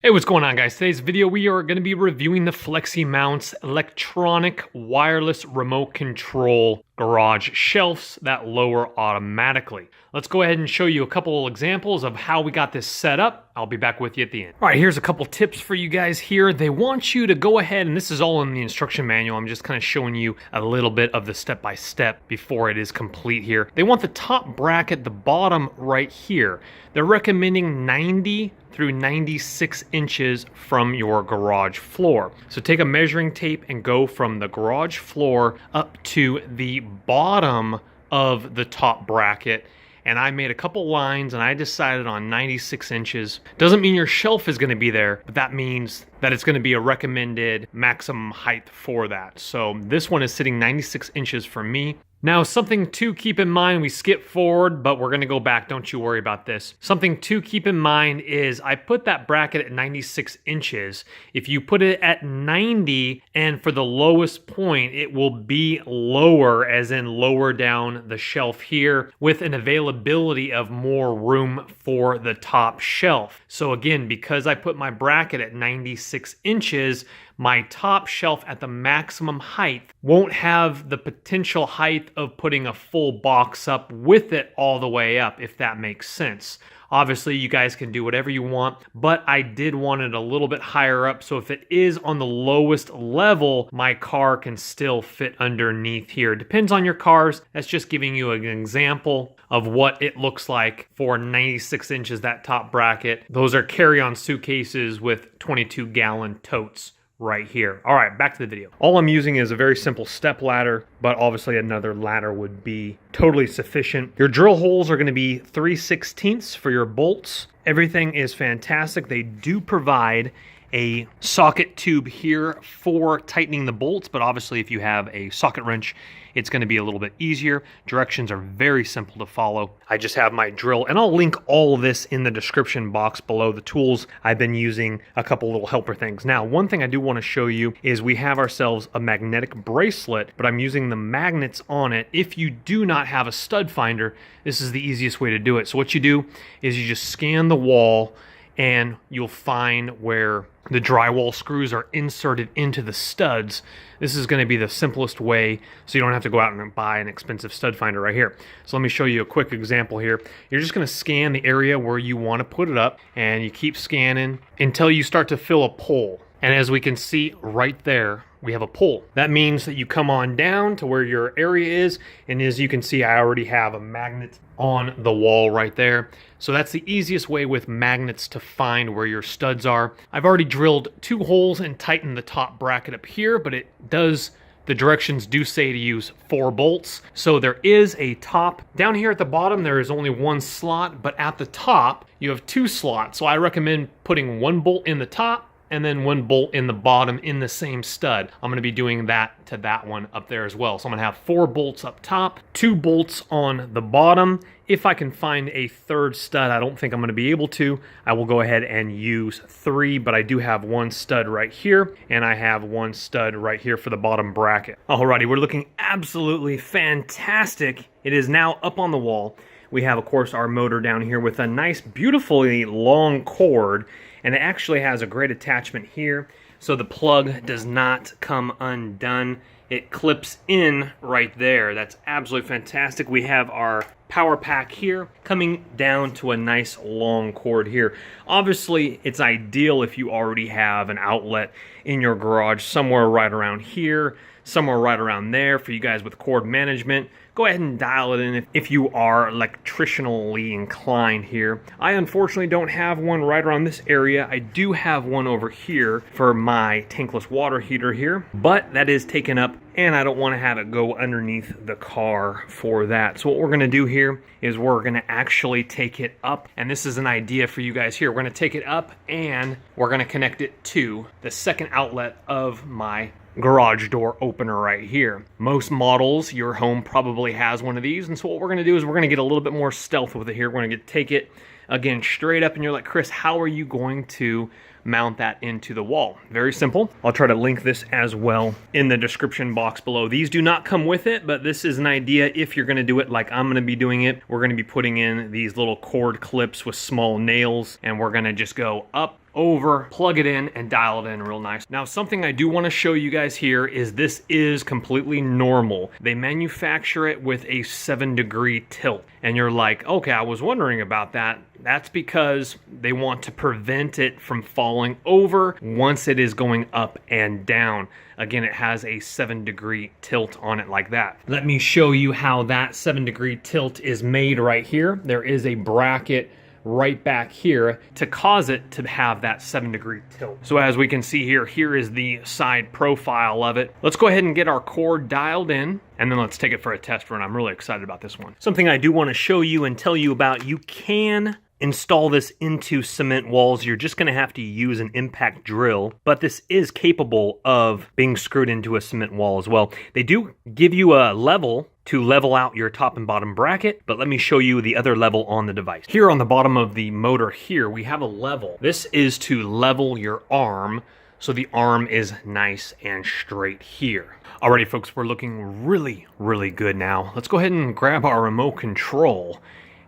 Hey, what's going on, guys? Today's video, we are going to be reviewing the Fleximounts electronic wireless remote control garage shelves that lower automatically. Let's go ahead and show you a couple of examples of how we got this set up. I'll be back with you at the end. All right, here's a couple tips for you guys here. They want you to go ahead, and this is all in the instruction manual. I'm just kind of showing you a little bit of the step-by-step before it is complete here. They want the top bracket, the bottom right here. They're recommending 90 through 96 inches from your garage floor. So take a measuring tape and go from the garage floor up to the bottom of the top bracket. And I made a couple lines and I decided on 96 inches. Doesn't mean your shelf is gonna be there, but that means that it's gonna be a recommended maximum height for that. So this one is sitting 96 inches for me. Now, something to keep in mind, we skip forward, but we're gonna go back, don't you worry about this. Something to keep in mind is I put that bracket at 96 inches. If you put it at 90, and for the lowest point, it will be lower, as in lower down the shelf here, with an availability of more room for the top shelf. So again, because I put my bracket at 96 inches, my top shelf at the maximum height won't have the potential height of putting a full box up with it all the way up, if that makes sense. Obviously, you guys can do whatever you want, but I did want it a little bit higher up, so if it is on the lowest level, my car can still fit underneath here. Depends on your cars. That's just giving you an example of what it looks like for 96 inches, that top bracket. Those are carry-on suitcases with 22-gallon totes right here. All right, back to the video. All I'm using is a very simple step ladder, but obviously another ladder would be totally sufficient. Your drill holes are going to be 3/16 for your bolts. Everything is fantastic. They do provide a socket tube here for tightening the bolts, but obviously if you have a socket wrench, it's going to be a little bit easier. Directions are very simple to follow. I just have my drill, and I'll link all of this in the description box below, the tools I've been using, a couple little helper things. Now, one thing I do want to show you is we have ourselves a magnetic bracelet, but I'm using the magnets on it. If you do not have a stud finder, this is the easiest way to do it. So what you do is you just scan the wall, and you'll find where the drywall screws are inserted into the studs. This is going to be the simplest way, so you don't have to go out and buy an expensive stud finder right here. So let me show you a quick example here. You're just going to scan the area where you want to put it up, and you keep scanning until you start to fill a pole. And as we can see right there, we have a pole. That means that you come on down to where your area is, and as you can see, I already have a magnet on the wall right there. So that's the easiest way with magnets to find where your studs are. I've already drilled 2 holes and tightened the top bracket up here, but the directions do say to use 4 bolts. So there is a top. Down here at the bottom, there is only 1 slot, but at the top, you have 2 slots. So I recommend putting 1 bolt in the top and then 1 bolt in the bottom in the same stud. I'm going to be doing that to that one up there as well. So I'm going to have 4 bolts up top, 2 bolts on the bottom. If I can find a 3rd stud, I don't think I'm going to be able to. I will go ahead and use 3, but I do have 1 stud right here, and I have 1 stud right here for the bottom bracket. Alrighty, we're looking absolutely fantastic. It is now up on the wall. We have, of course, our motor down here with a nice, beautifully long cord, and it actually has a great attachment here, so the plug does not come undone. It clips in right there. That's absolutely fantastic. We have our power pack here coming down to a nice long cord here. Obviously, it's ideal if you already have an outlet in your garage somewhere right around here, somewhere right around there for you guys with cord management. Go ahead and dial it in if you are electritionally inclined here. I unfortunately don't have one right around this area. I do have one over here for my tankless water heater here, but that is taken up and I don't want to have it go underneath the car for that. So what we're going to do here is we're going to actually take it up, and this is an idea for you guys here. We're going to take it up and we're going to connect it to the second outlet of my garage door opener right here. Most models, your home probably has one of these, and so what we're going to do is we're going to get a little bit more stealth with it here. We're going to take it again straight up, and you're like, Chris, how are you going to mount that into the wall? Very simple. I'll try to link this as well in the description box below. These do not come with it, but this is an idea if you're going to do it like I'm going to be doing it. We're going to be putting in these little cord clips with small nails, and we're going to just go up over, plug it in, and dial it in real nice. Now, something I do want to show you guys here is this is completely normal. They manufacture it with a 7-degree tilt. And you're like, okay, I was wondering about that. That's because they want to prevent it from falling over once it is going up and down. Again, it has a 7-degree tilt on it like that. Let me show you how that 7-degree tilt is made right here. There is a bracket right back here to cause it to have that 7-degree tilt. So as we can see here, here is the side profile of it. Let's go ahead and get our cord dialed in, and then let's take it for a test run. I'm really excited about this one. Something I do want to show you and tell you about, you can install this into cement walls. You're just going to have to use an impact drill, but this is capable of being screwed into a cement wall as well. They do give you a level to level out your top and bottom bracket, but let me show you the other level on the device. Here on the bottom of the motor here, we have a level. This is to level your arm, so the arm is nice and straight here. Alrighty folks, we're looking really, really good now. Let's go ahead and grab our remote control.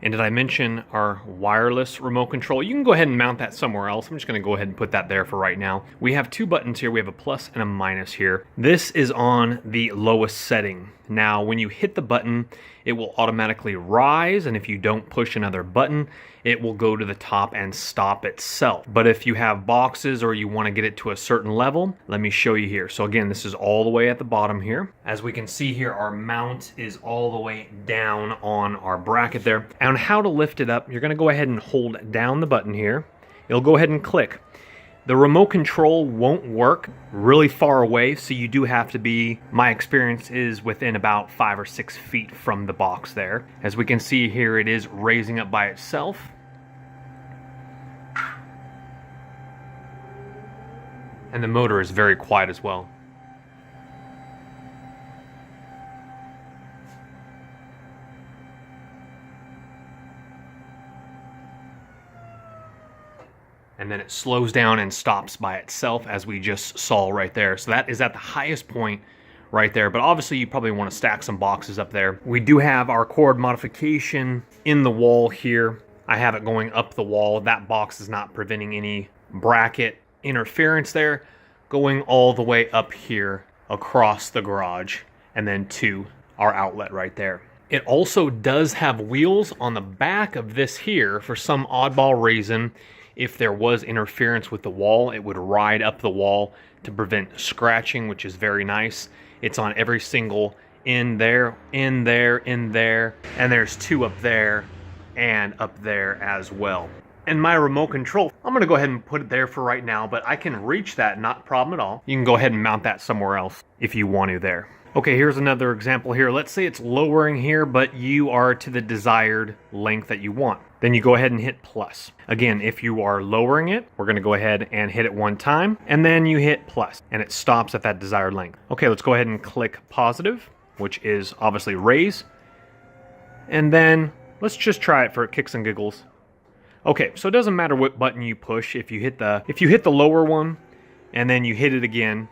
And did I mention our wireless remote control? You can go ahead and mount that somewhere else. I'm just going to go ahead and put that there for right now. We have two buttons here. We have a plus and a minus here. This is on the lowest setting. Now, when you hit the button, it will automatically rise, and if you don't push another button, it will go to the top and stop itself. But if you have boxes or you want to get it to a certain level, let me show you here. So again, this is all the way at the bottom here. As we can see here, our mount is all the way down on our bracket there. And how to lift it up, you're going to go ahead and hold down the button here. It'll go ahead and click. The remote control won't work really far away, so you do have to be, my experience is within about 5 or 6 feet from the box there. As we can see here, it is raising up by itself. And the motor is very quiet as well. And then it slows down and stops by itself, as we just saw right there. So that is at the highest point right there, but obviously you probably want to stack some boxes up there. We do have our cord modification in the wall here. I have it going up the wall. That box is not preventing any bracket interference there, going all the way up here across the garage and then to our outlet right there. It also does have wheels on the back of this here. For some oddball reason, if there was interference with the wall, it would ride up the wall to prevent scratching, which is very nice. It's on every single in there, in there, in there, and there's two up there and up there as well. And my remote control, I'm going to go ahead and put it there for right now, but I can reach that, not a problem at all. You can go ahead and mount that somewhere else if you want to there. Okay, here's another example here. Let's say it's lowering here, but you are to the desired length that you want. Then you go ahead and hit plus. Again, if you are lowering it, we're going to go ahead and hit it one time, and then you hit plus, and it stops at that desired length. Okay, let's go ahead and click positive, which is obviously raise. And then let's just try it for kicks and giggles. Okay, so it doesn't matter what button you push. If you hit the lower one, and then you hit it again,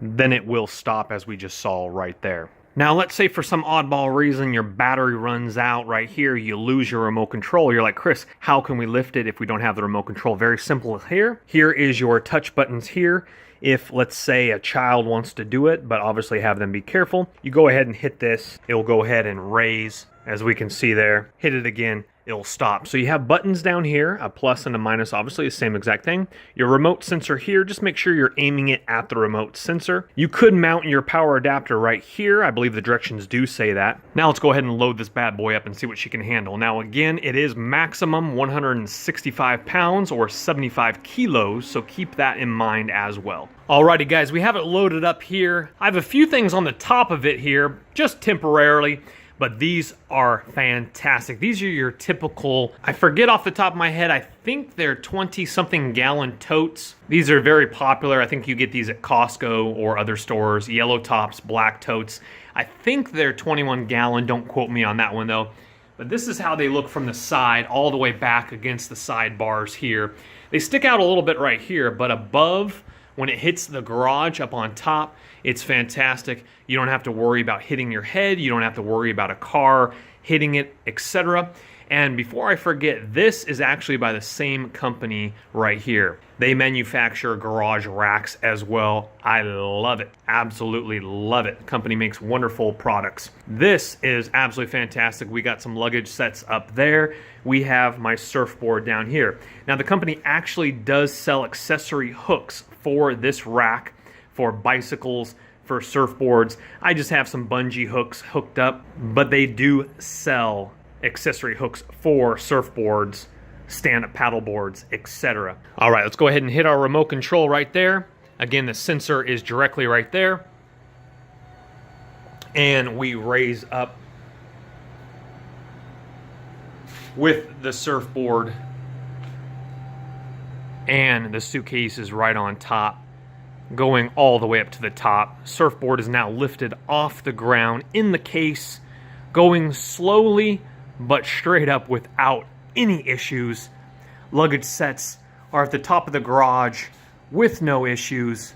then it will stop, as we just saw right there. Now, let's say for some oddball reason your battery runs out right here, you lose your remote control. You're like, Chris, how can we lift it if we don't have the remote control? Very simple here. Here is your touch buttons here. If, let's say, a child wants to do it, but obviously have them be careful, you go ahead and hit this. It'll go ahead and raise, as we can see there. Hit it again, it'll stop. So you have buttons down here, a plus and a minus, obviously the same exact thing. Your remote sensor here, just make sure you're aiming it at the remote sensor. You could mount your power adapter right here. I believe the directions do say that. Now let's go ahead and load this bad boy up and see what she can handle. Now again, it is maximum 165 pounds or 75 kilos, so keep that in mind as well. Alrighty guys, we have it loaded up here. I have a few things on the top of it here, just temporarily, but these are fantastic. These are your typical, I forget off the top of my head, I think they're 20-something gallon totes. These are very popular. I think you get these at Costco or other stores. Yellow tops, black totes. I think they're 21 gallon, don't quote me on that one though. But this is how they look from the side, all the way back against the side bars here. They stick out a little bit right here, but above, when it hits the garage up on top, it's fantastic. You don't have to worry about hitting your head. You don't have to worry about a car hitting it, etc. And before I forget, this is actually by the same company right here. They manufacture garage racks as well. I love it. Absolutely love it. The company makes wonderful products. This is absolutely fantastic. We got some luggage sets up there. We have my surfboard down here. Now the company actually does sell accessory hooks for this rack, for bicycles, for surfboards. I just have some bungee hooks hooked up, but they do sell accessory hooks for surfboards, stand-up paddle boards, etc. All right, let's go ahead and hit our remote control right there. Again, the sensor is directly right there. And we raise up with the surfboard, and the suitcase is right on top, going all the way up to the top. Surfboard is now lifted off the ground in the case, going slowly but straight up without any issues. Luggage sets are at the top of the garage with no issues.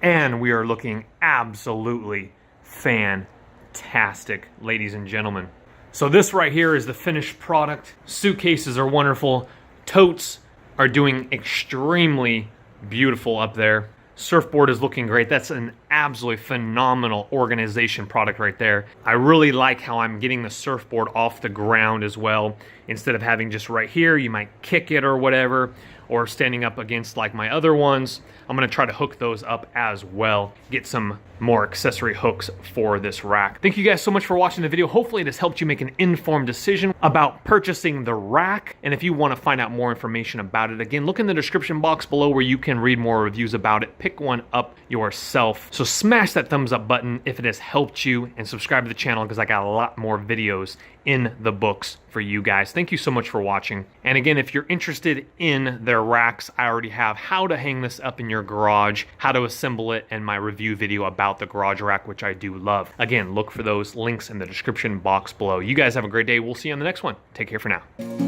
And we are looking absolutely fantastic, ladies and gentlemen. So this right here is the finished product. Suitcases are wonderful. Totes are doing extremely beautiful up there. Surfboard is looking great. That's an absolutely phenomenal organization product right there. I really like how I'm getting the surfboard off the ground as well. Instead of having just right here, you might kick it or whatever, or standing up against like my other ones. I'm gonna try to hook those up as well. Get some more accessory hooks for this rack. Thank you guys so much for watching the video. Hopefully it has helped you make an informed decision about purchasing the rack. And if you want to find out more information about it, again, look in the description box below where you can read more reviews about it. Pick one up yourself. So smash that thumbs up button if it has helped you, and subscribe to the channel because I got a lot more videos in the books for you guys. Thank you so much for watching. And again, if you're interested in their racks, I already have how to hang this up in your garage, how to assemble it, and my review video about the garage rack, which I do love. Again, look for those links in the description box below. You guys have a great day. We'll see you on the next one. Take care for now.